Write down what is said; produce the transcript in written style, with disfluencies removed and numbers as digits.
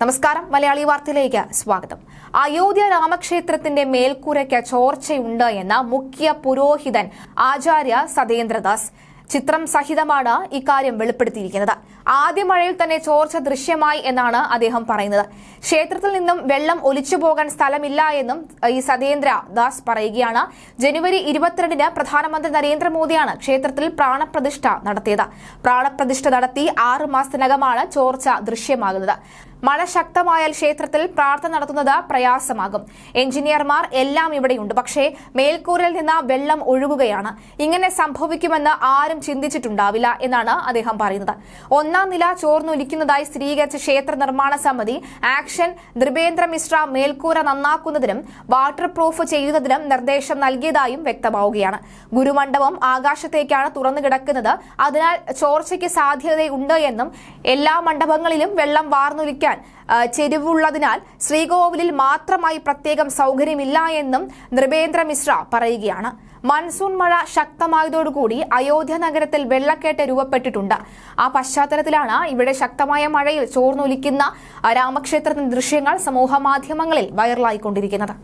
നമസ്കാരം, മലയാളി വാർത്തയിലേക്ക് സ്വാഗതം. അയോധ്യ രാമക്ഷേത്രത്തിന്റെ മേൽക്കൂരയ്ക്ക് ചോർച്ചയുണ്ട് എന്ന മുഖ്യ പുരോഹിതൻ ആചാര്യ സതേന്ദ്രദാസ് ചിത്രം സഹിതമാണ് ഇക്കാര്യം വെളിപ്പെടുത്തിയിരിക്കുന്നത്. ആദ്യ മഴയിൽ തന്നെ ചോർച്ച ദൃശ്യമായി എന്നാണ് അദ്ദേഹം പറയുന്നത്. ക്ഷേത്രത്തിൽ നിന്നും വെള്ളം ഒലിച്ചു പോകാൻ സ്ഥലമില്ല എന്നും ഈ സതേന്ദ്ര ദാസ് പറയുകയാണ്. ജനുവരി 22-ന് പ്രധാനമന്ത്രി നരേന്ദ്രമോദിയാണ് ക്ഷേത്രത്തിൽ പ്രാണപ്രതിഷ്ഠ നടത്തിയത്. പ്രാണപ്രതിഷ്ഠ നടത്തി 6 മാസത്തിനകമാണ് ചോർച്ച ദൃശ്യമാകുന്നത്. മഴ ശക്തമായാൽ ക്ഷേത്രത്തിൽ പ്രാർത്ഥന നടത്തുന്നത് പ്രയാസമാകും. എഞ്ചിനീയർമാർ എല്ലാം ഇവിടെയുണ്ട്, പക്ഷേ മേൽക്കൂരയിൽ നിന്ന് വെള്ളം ഒഴുകുകയാണ്. ഇങ്ങനെ സംഭവിക്കുമെന്ന് ആരും ചിന്തിച്ചിട്ടുണ്ടാവില്ല എന്നാണ് അദ്ദേഹം പറയുന്നത്. 1-ാം നില ചോർന്നൊലിക്കുന്നതായി സ്ഥിരീകരിച്ച ക്ഷേത്ര നിർമ്മാണ സമിതി ആക്ഷൻ നൃപേന്ദ്ര മിശ്ര മേൽക്കൂര നന്നാക്കുന്നതിനും വാട്ടർ പ്രൂഫ് ചെയ്യുന്നതിനും നിർദ്ദേശം നൽകിയതായും വ്യക്തമാവുകയാണ്. ഗുരുമണ്ഡപം ആകാശത്തേക്കാണ് തുറന്നു കിടക്കുന്നത്. അതിനാൽ ചോർച്ചയ്ക്ക് സാധ്യതയുണ്ട് എന്നും എല്ലാ മണ്ഡപങ്ങളിലും വെള്ളം വാർന്നൊലിക്കാൻ ചെരിവുള്ളതിനാൽ ശ്രീകോവിലിൽ മാത്രമായി പ്രത്യേകം സൗകര്യമില്ല എന്നും നൃപേന്ദ്ര മിശ്ര പറയുകയാണ്. മൺസൂൺ മഴ ശക്തമായതോടുകൂടി അയോധ്യ നഗരത്തിൽ വെള്ളക്കെട്ട് രൂപപ്പെട്ടിട്ടുണ്ട്. ആ പശ്ചാത്തലത്തിലാണ് ഇവിടെ ശക്തമായ മഴയിൽ ചോർന്നൊലിക്കുന്ന രാമക്ഷേത്രത്തിന്റെ ദൃശ്യങ്ങൾ സമൂഹ മാധ്യമങ്ങളിൽ വൈറലായിക്കൊണ്ടിരിക്കുന്നത്.